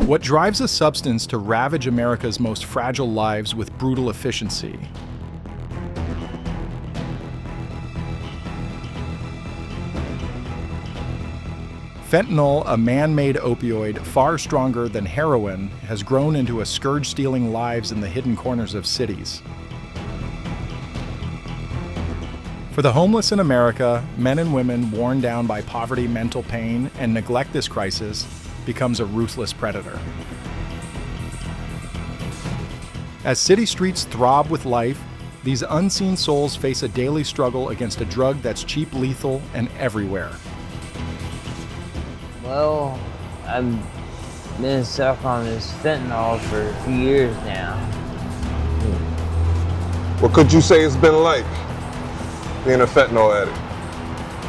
What drives a substance to ravage America's most fragile lives with brutal efficiency? Fentanyl, a man-made opioid far stronger than heroin, has grown into a scourge stealing lives in the hidden corners of cities. For the homeless in America, men and women worn down by poverty, mental pain, and neglect, this crisis becomes a ruthless predator. As city streets throb with life, these unseen souls face a daily struggle against a drug that's cheap, lethal, and everywhere. Well, I've been stuck on this fentanyl for a few years now. What could you say it's been like, being a fentanyl addict?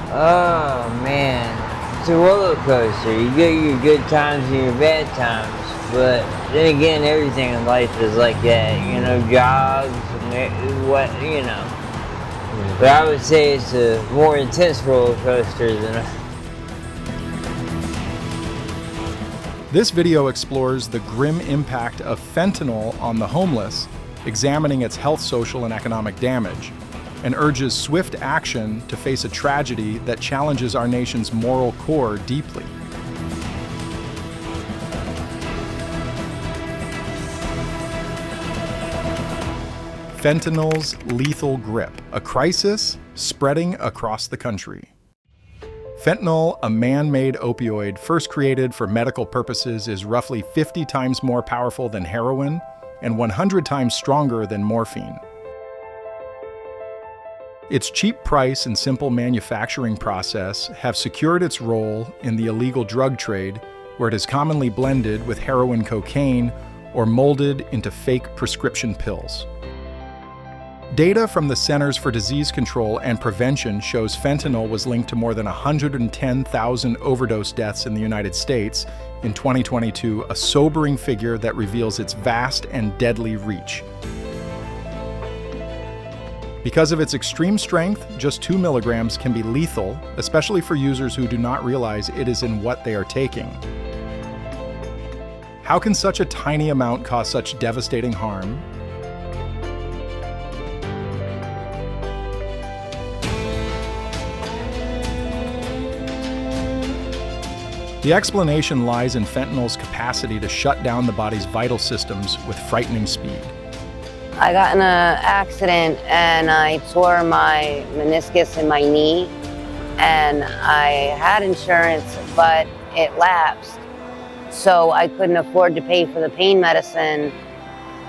Oh man, it's a roller coaster. You get your good times and your bad times, but then again, everything in life is like that. You know, jobs, what, you know. But I would say it's a more intense roller coaster than a... This video explores the grim impact of fentanyl on the homeless, examining its health, social, and economic damage, and urges swift action to face a tragedy that challenges our nation's moral core deeply. Fentanyl's lethal grip, a crisis spreading across the country. Fentanyl, a man-made opioid first created for medical purposes, is roughly 50 times more powerful than heroin and 100 times stronger than morphine. Its cheap price and simple manufacturing process have secured its role in the illegal drug trade, where it is commonly blended with heroin, cocaine, or molded into fake prescription pills. Data from the Centers for Disease Control and Prevention shows fentanyl was linked to more than 110,000 overdose deaths in the United States in 2022, a sobering figure that reveals its vast and deadly reach. Because of its extreme strength, just 2 milligrams can be lethal, especially for users who do not realize it is in what they are taking. How can such a tiny amount cause such devastating harm? The explanation lies in fentanyl's capacity to shut down the body's vital systems with frightening speed. I got in an accident and I tore my meniscus in my knee, and I had insurance, but it lapsed. So I couldn't afford to pay for the pain medicine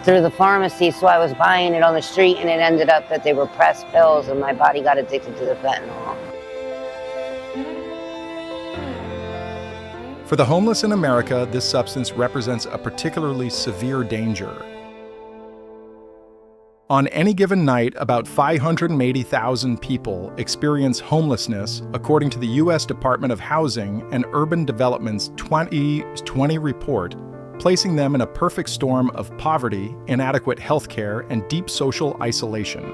through the pharmacy, so I was buying it on the street, and it ended up that they were pressed pills and my body got addicted to the fentanyl. For the homeless in America, this substance represents a particularly severe danger. On any given night, about 580,000 people experience homelessness, according to the U.S. Department of Housing and Urban Development's 2020 report, placing them in a perfect storm of poverty, inadequate health care, and deep social isolation.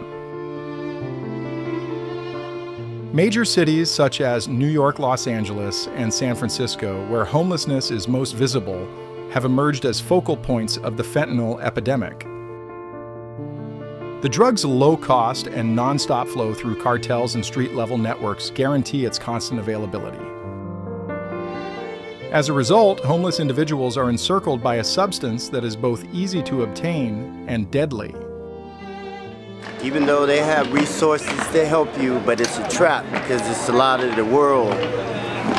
Major cities such as New York, Los Angeles, and San Francisco, where homelessness is most visible, have emerged as focal points of the fentanyl epidemic. The drug's low cost and non-stop flow through cartels and street-level networks guarantee its constant availability. As a result, homeless individuals are encircled by a substance that is both easy to obtain and deadly. Even though they have resources to help you, but it's a trap because it's a lot of the world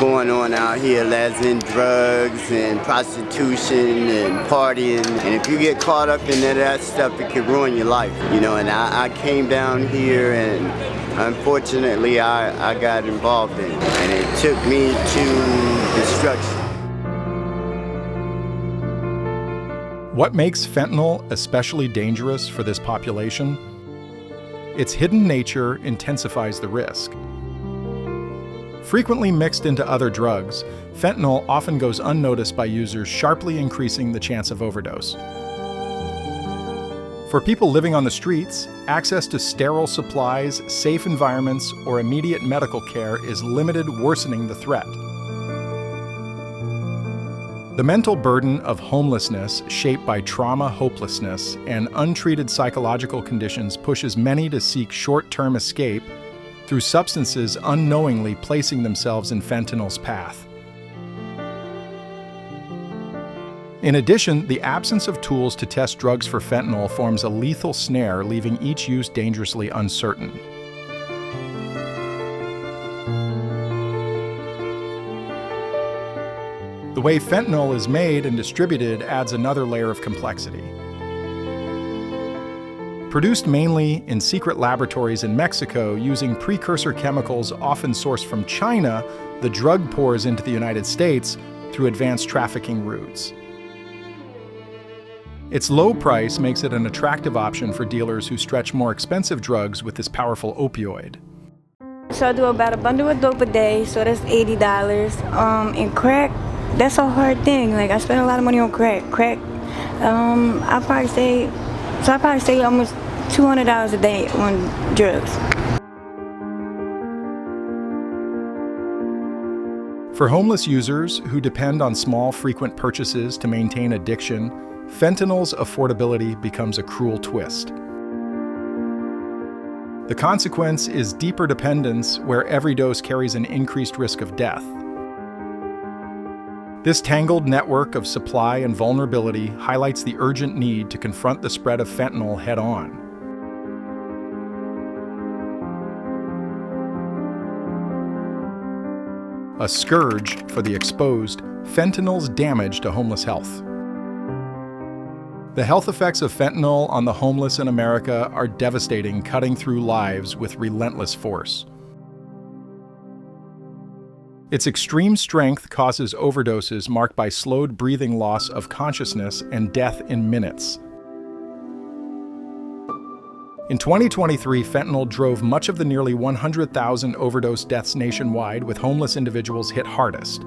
going on out here, as in drugs and prostitution and partying. And if you get caught up in that stuff, it can ruin your life, you know. And I came down here and unfortunately I got involved in it, and it took me to destruction. What makes fentanyl especially dangerous for this population? Its hidden nature intensifies the risk. Frequently mixed into other drugs, fentanyl often goes unnoticed by users, sharply increasing the chance of overdose. For people living on the streets, access to sterile supplies, safe environments, or immediate medical care is limited, worsening the threat. The mental burden of homelessness, shaped by trauma, hopelessness, and untreated psychological conditions, pushes many to seek short-term escape through substances unknowingly placing themselves in fentanyl's path. In addition, the absence of tools to test drugs for fentanyl forms a lethal snare, leaving each use dangerously uncertain. The way fentanyl is made and distributed adds another layer of complexity. Produced mainly in secret laboratories in Mexico using precursor chemicals often sourced from China, the drug pours into the United States through advanced trafficking routes. Its low price makes it an attractive option for dealers who stretch more expensive drugs with this powerful opioid. So I do about a bundle of dope a day, so that's $80. And crack, that's a hard thing. Like, I spend a lot of money on crack. I probably say almost $200 a day on drugs. For homeless users who depend on small, frequent purchases to maintain addiction, fentanyl's affordability becomes a cruel twist. The consequence is deeper dependence, where every dose carries an increased risk of death. This tangled network of supply and vulnerability highlights the urgent need to confront the spread of fentanyl head-on. A scourge for the exposed, fentanyl's damage to homeless health. The health effects of fentanyl on the homeless in America are devastating, cutting through lives with relentless force. Its extreme strength causes overdoses marked by slowed breathing, loss of consciousness, and death in minutes. In 2023, fentanyl drove much of the nearly 100,000 overdose deaths nationwide, with homeless individuals hit hardest.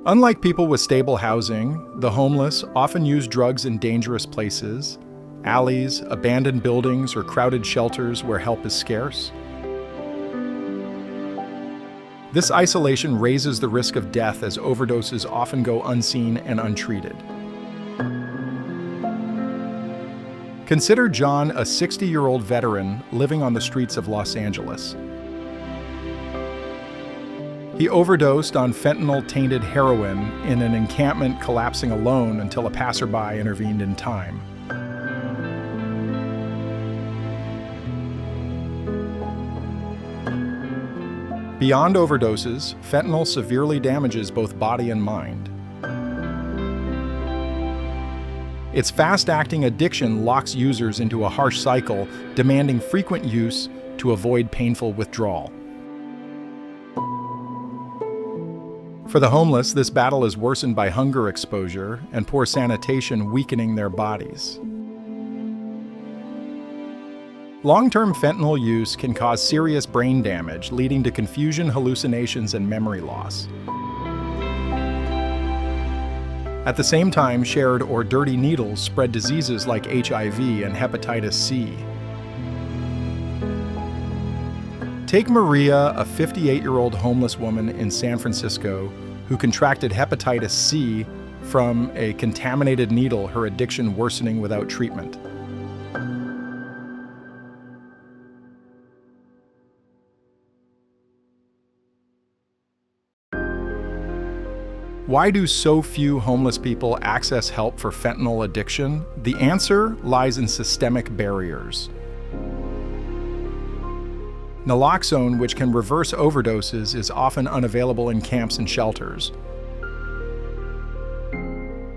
Unlike people with stable housing, the homeless often use drugs in dangerous places, alleys, abandoned buildings, or crowded shelters where help is scarce. This isolation raises the risk of death, as overdoses often go unseen and untreated. Consider John, a 60-year-old veteran living on the streets of Los Angeles. He overdosed on fentanyl-tainted heroin in an encampment, collapsing alone until a passerby intervened in time. Beyond overdoses, fentanyl severely damages both body and mind. Its fast-acting addiction locks users into a harsh cycle, demanding frequent use to avoid painful withdrawal. For the homeless, this battle is worsened by hunger exposure and poor sanitation, weakening their bodies. Long-term fentanyl use can cause serious brain damage, leading to confusion, hallucinations, and memory loss. At the same time, shared or dirty needles spread diseases like HIV and hepatitis C. Take Maria, a 58-year-old homeless woman in San Francisco who contracted hepatitis C from a contaminated needle, her addiction worsening without treatment. Why do so few homeless people access help for fentanyl addiction? The answer lies in systemic barriers. Naloxone, which can reverse overdoses, is often unavailable in camps and shelters.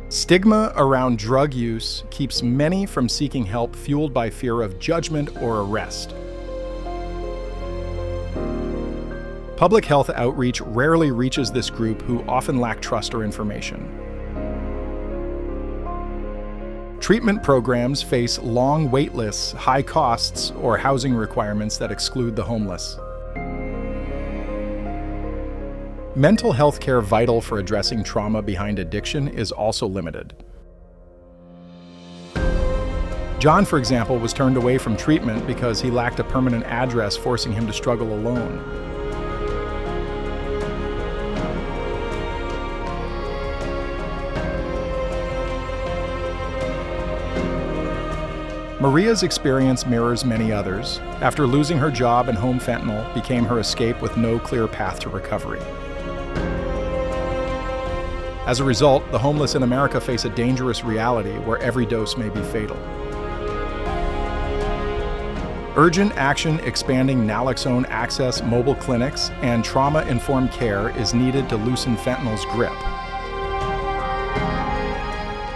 Stigma around drug use keeps many from seeking help, fueled by fear of judgment or arrest. Public health outreach rarely reaches this group, who often lack trust or information. Treatment programs face long wait lists, high costs, or housing requirements that exclude the homeless. Mental health care, vital for addressing trauma behind addiction, is also limited. John, for example, was turned away from treatment because he lacked a permanent address, forcing him to struggle alone. Maria's experience mirrors many others. After losing her job and home, fentanyl became her escape with no clear path to recovery. As a result, the homeless in America face a dangerous reality where every dose may be fatal. Urgent action expanding naloxone access, mobile clinics, and trauma-informed care is needed to loosen fentanyl's grip.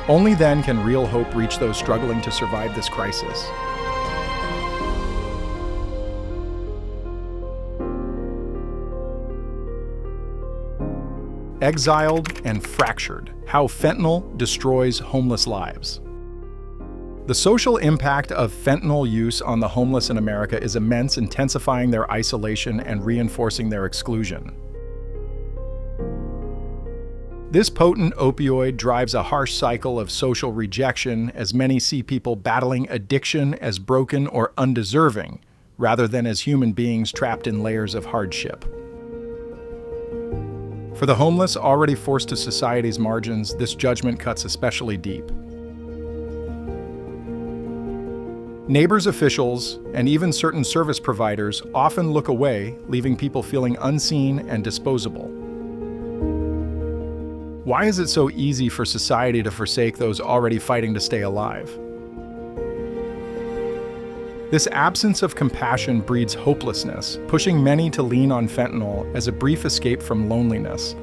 Only then can real hope reach those struggling to survive this crisis. Exiled and Fractured: How Fentanyl Destroys Homeless Lives. The social impact of fentanyl use on the homeless in America is immense, intensifying their isolation and reinforcing their exclusion. This potent opioid drives a harsh cycle of social rejection, as many see people battling addiction as broken or undeserving, rather than as human beings trapped in layers of hardship. For the homeless, already forced to society's margins, this judgment cuts especially deep. Neighbors, officials, and even certain service providers often look away, leaving people feeling unseen and disposable. Why is it so easy for society to forsake those already fighting to stay alive? This absence of compassion breeds hopelessness, pushing many to lean on fentanyl as a brief escape from loneliness.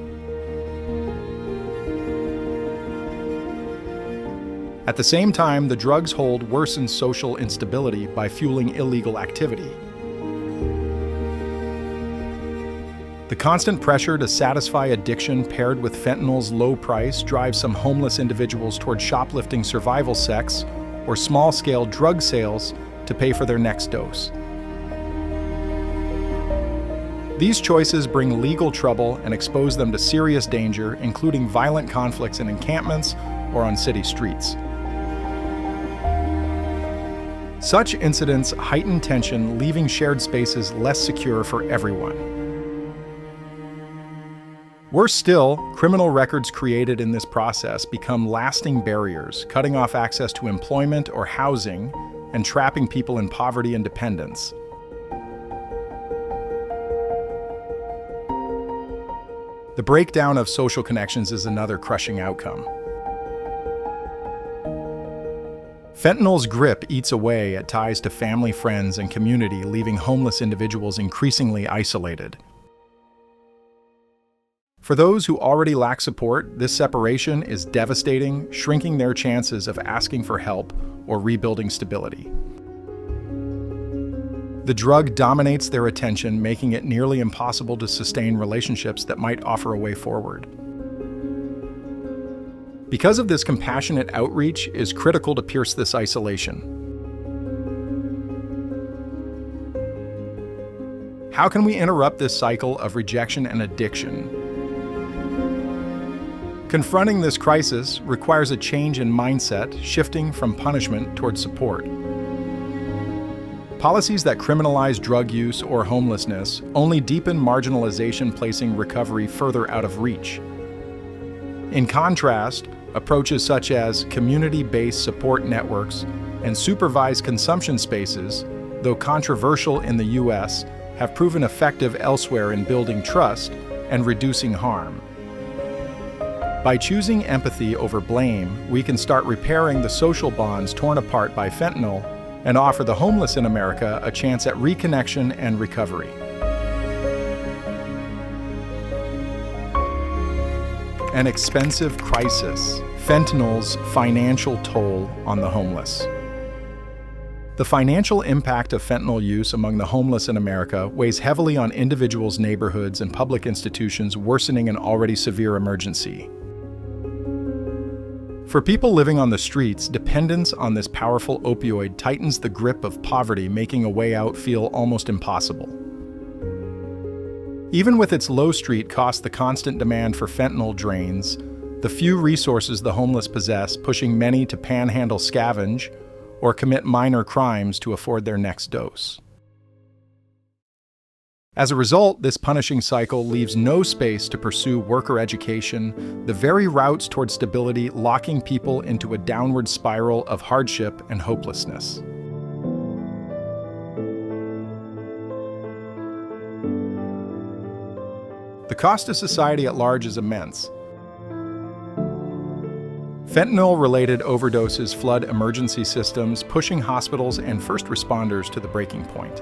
At the same time, the drug's hold worsens social instability by fueling illegal activity. The constant pressure to satisfy addiction paired with fentanyl's low price drives some homeless individuals toward shoplifting survival sex or small-scale drug sales to pay for their next dose. These choices bring legal trouble and expose them to serious danger, including violent conflicts in encampments or on city streets. Such incidents heighten tension, leaving shared spaces less secure for everyone. Worse still, criminal records created in this process become lasting barriers, cutting off access to employment or housing and trapping people in poverty and dependence. The breakdown of social connections is another crushing outcome. Fentanyl's grip eats away at ties to family, friends, and community, leaving homeless individuals increasingly isolated. For those who already lack support, this separation is devastating, shrinking their chances of asking for help or rebuilding stability. The drug dominates their attention, making it nearly impossible to sustain relationships that might offer a way forward. Because of this, compassionate outreach is critical to pierce this isolation. How can we interrupt this cycle of rejection and addiction? Confronting this crisis requires a change in mindset, shifting from punishment towards support. Policies that criminalize drug use or homelessness only deepen marginalization, placing recovery further out of reach. In contrast, approaches such as community-based support networks and supervised consumption spaces, though controversial in the U.S., have proven effective elsewhere in building trust and reducing harm. By choosing empathy over blame, we can start repairing the social bonds torn apart by fentanyl and offer the homeless in America a chance at reconnection and recovery. An expensive crisis: fentanyl's financial toll on the homeless. The financial impact of fentanyl use among the homeless in America weighs heavily on individuals, neighborhoods, and public institutions, worsening an already severe emergency. For people living on the streets, dependence on this powerful opioid tightens the grip of poverty, making a way out feel almost impossible. Even with its low street cost, the constant demand for fentanyl drains the few resources the homeless possess, pushing many to panhandle, scavenge, or commit minor crimes to afford their next dose. As a result, this punishing cycle leaves no space to pursue work or education, the very routes toward stability, locking people into a downward spiral of hardship and hopelessness. The cost to society at large is immense. Fentanyl-related overdoses flood emergency systems, pushing hospitals and first responders to the breaking point.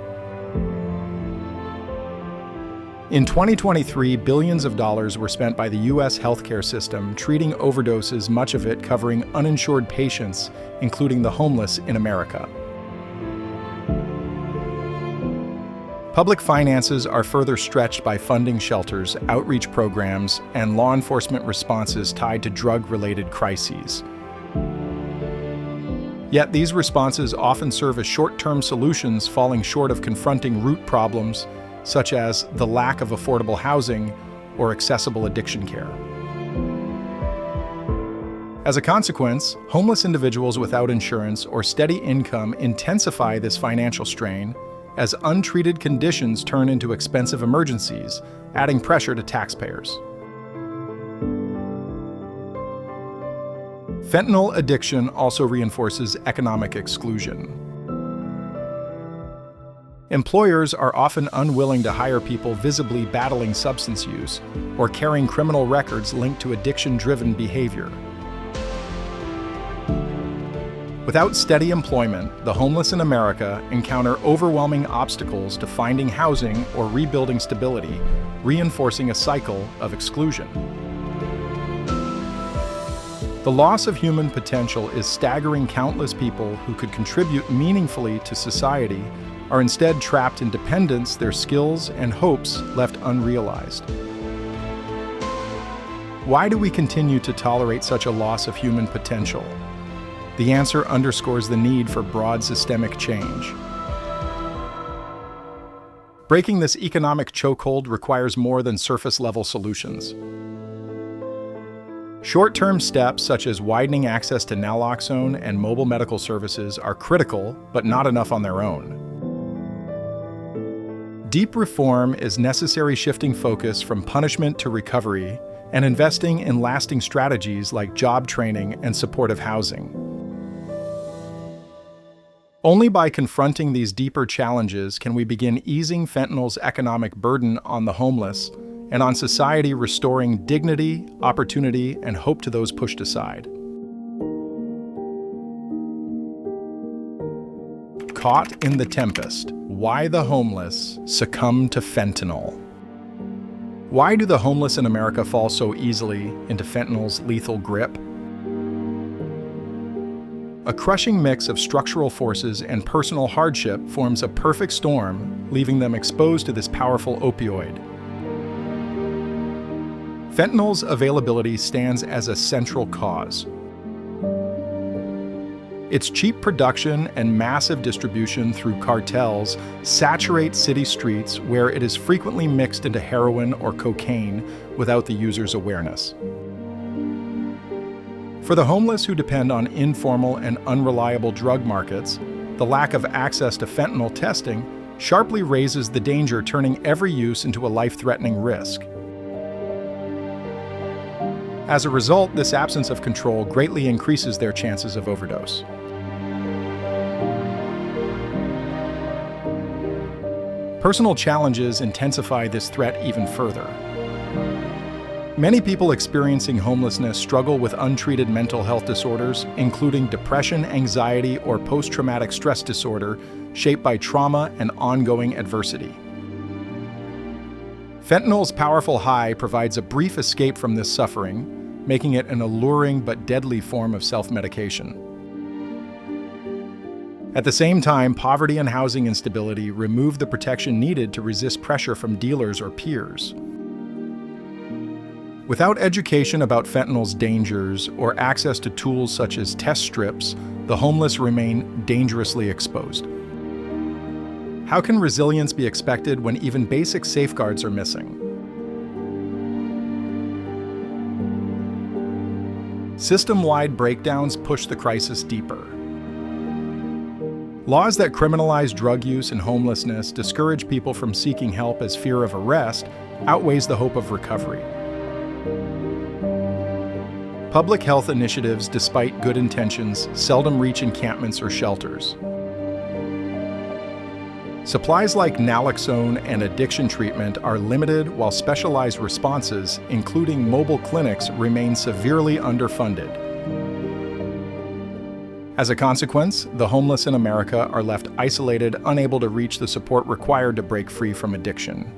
In 2023, billions of dollars were spent by the U.S. healthcare system treating overdoses, much of it covering uninsured patients, including the homeless in America. Public finances are further stretched by funding shelters, outreach programs, and law enforcement responses tied to drug-related crises. Yet these responses often serve as short-term solutions, falling short of confronting root problems, such as the lack of affordable housing or accessible addiction care. As a consequence, homeless individuals without insurance or steady income intensify this financial strain as untreated conditions turn into expensive emergencies, adding pressure to taxpayers. Fentanyl addiction also reinforces economic exclusion. Employers are often unwilling to hire people visibly battling substance use or carrying criminal records linked to addiction-driven behavior. Without steady employment, the homeless in America encounter overwhelming obstacles to finding housing or rebuilding stability, reinforcing a cycle of exclusion. The loss of human potential is staggering. Countless people who could contribute meaningfully to society are instead trapped in dependence, their skills and hopes left unrealized. Why do we continue to tolerate such a loss of human potential? The answer underscores the need for broad systemic change. Breaking this economic chokehold requires more than surface-level solutions. Short-term steps such as widening access to naloxone and mobile medical services are critical, but not enough on their own. Deep reform is necessary, shifting focus from punishment to recovery and investing in lasting strategies like job training and supportive housing. Only by confronting these deeper challenges can we begin easing fentanyl's economic burden on the homeless and on society, restoring dignity, opportunity, and hope to those pushed aside. Caught in the Tempest: Why the homeless succumb to fentanyl. Why do the homeless in America fall so easily into fentanyl's lethal grip? A crushing mix of structural forces and personal hardship forms a perfect storm, leaving them exposed to this powerful opioid. Fentanyl's availability stands as a central cause. Its cheap production and massive distribution through cartels saturate city streets, where it is frequently mixed into heroin or cocaine without the user's awareness. For the homeless who depend on informal and unreliable drug markets, the lack of access to fentanyl testing sharply raises the danger, turning every use into a life-threatening risk. As a result, this absence of control greatly increases their chances of overdose. Personal challenges intensify this threat even further. Many people experiencing homelessness struggle with untreated mental health disorders, including depression, anxiety, or post-traumatic stress disorder shaped by trauma and ongoing adversity. Fentanyl's powerful high provides a brief escape from this suffering, making it an alluring but deadly form of self-medication. At the same time, poverty and housing instability remove the protection needed to resist pressure from dealers or peers. Without education about fentanyl's dangers or access to tools such as test strips, the homeless remain dangerously exposed. How can resilience be expected when even basic safeguards are missing? System-wide breakdowns push the crisis deeper. Laws that criminalize drug use and homelessness discourage people from seeking help, as fear of arrest outweighs the hope of recovery. Public health initiatives, despite good intentions, seldom reach encampments or shelters. Supplies like naloxone and addiction treatment are limited, while specialized responses, including mobile clinics, remain severely underfunded. As a consequence, the homeless in America are left isolated, unable to reach the support required to break free from addiction.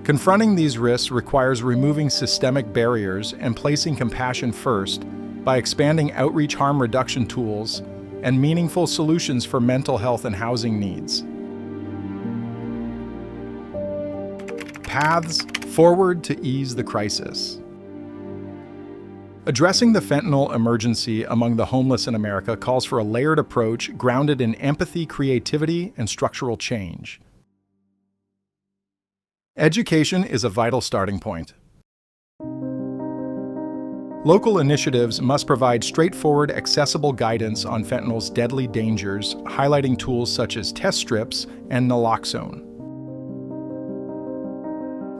Confronting these risks requires removing systemic barriers and placing compassion first by expanding outreach harm reduction tools and meaningful solutions for mental health and housing needs. Paths forward to ease the crisis. Addressing the fentanyl emergency among the homeless in America calls for a layered approach grounded in empathy, creativity, and structural change. Education is a vital starting point. Local initiatives must provide straightforward, accessible guidance on fentanyl's deadly dangers, highlighting tools such as test strips and naloxone.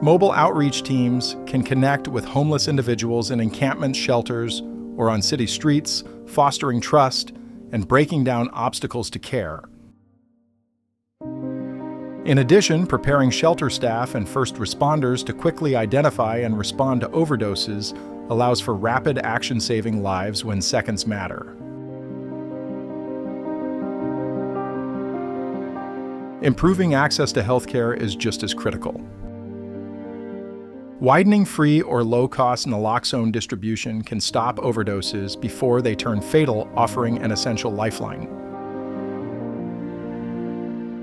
Mobile outreach teams can connect with homeless individuals in encampment shelters or on city streets, fostering trust and breaking down obstacles to care. In addition, preparing shelter staff and first responders to quickly identify and respond to overdoses allows for rapid action, saving lives when seconds matter. Improving access to healthcare is just as critical. Widening free or low-cost naloxone distribution can stop overdoses before they turn fatal, offering an essential lifeline.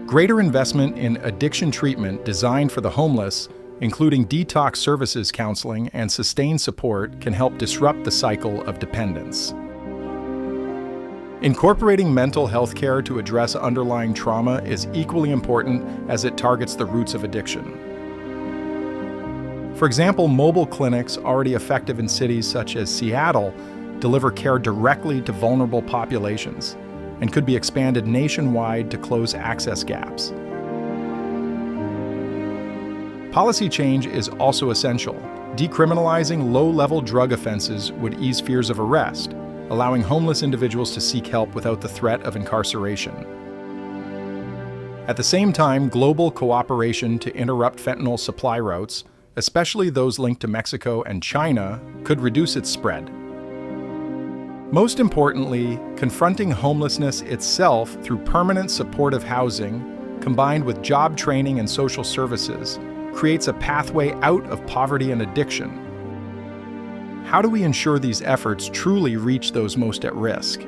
Greater investment in addiction treatment designed for the homeless, including detox services, counseling, and sustained support, can help disrupt the cycle of dependence. Incorporating mental health care to address underlying trauma is equally important as it targets the roots of addiction. For example, mobile clinics, already effective in cities such as Seattle, deliver care directly to vulnerable populations and could be expanded nationwide to close access gaps. Policy change is also essential. Decriminalizing low-level drug offenses would ease fears of arrest, allowing homeless individuals to seek help without the threat of incarceration. At the same time, global cooperation to interrupt fentanyl supply routes, especially those linked to Mexico and China, could reduce its spread. Most importantly, confronting homelessness itself through permanent supportive housing, combined with job training and social services, creates a pathway out of poverty and addiction. How do we ensure these efforts truly reach those most at risk?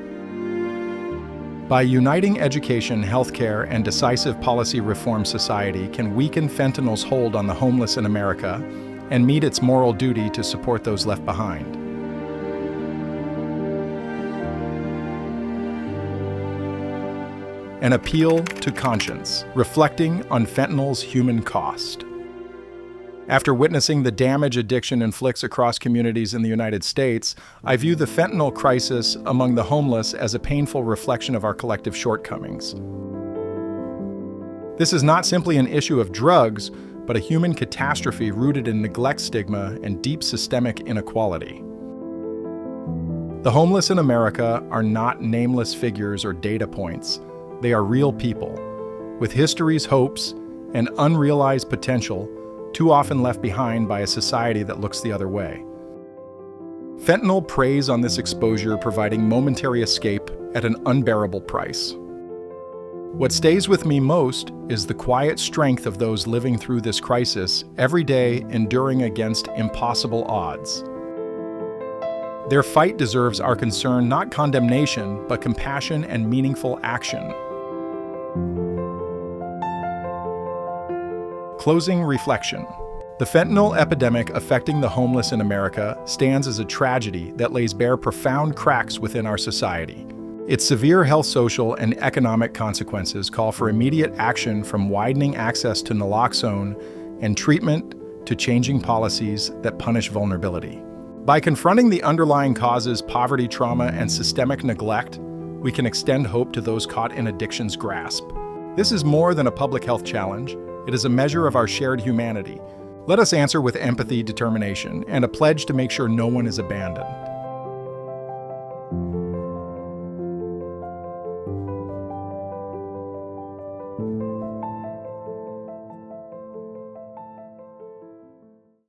By uniting education, healthcare, and decisive policy reform, society can weaken fentanyl's hold on the homeless in America and meet its moral duty to support those left behind. An appeal to conscience, reflecting on fentanyl's human cost. After witnessing the damage addiction inflicts across communities in the United States, I view the fentanyl crisis among the homeless as a painful reflection of our collective shortcomings. This is not simply an issue of drugs, but a human catastrophe rooted in neglect, stigma, and deep systemic inequality. The homeless in America are not nameless figures or data points. They are real people, with histories, hopes, and unrealized potential, too often left behind by a society that looks the other way. Fentanyl preys on this exposure, providing momentary escape at an unbearable price. What stays with me most is the quiet strength of those living through this crisis, every day enduring against impossible odds. Their fight deserves our concern, not condemnation, but compassion and meaningful action. Closing reflection. The fentanyl epidemic affecting the homeless in America stands as a tragedy that lays bare profound cracks within our society. Its severe health, social, and economic consequences call for immediate action, from widening access to naloxone and treatment to changing policies that punish vulnerability. By confronting the underlying causes, poverty, trauma, and systemic neglect, we can extend hope to those caught in addiction's grasp. This is more than a public health challenge. It is a measure of our shared humanity. Let us answer with empathy, determination, and a pledge to make sure no one is abandoned.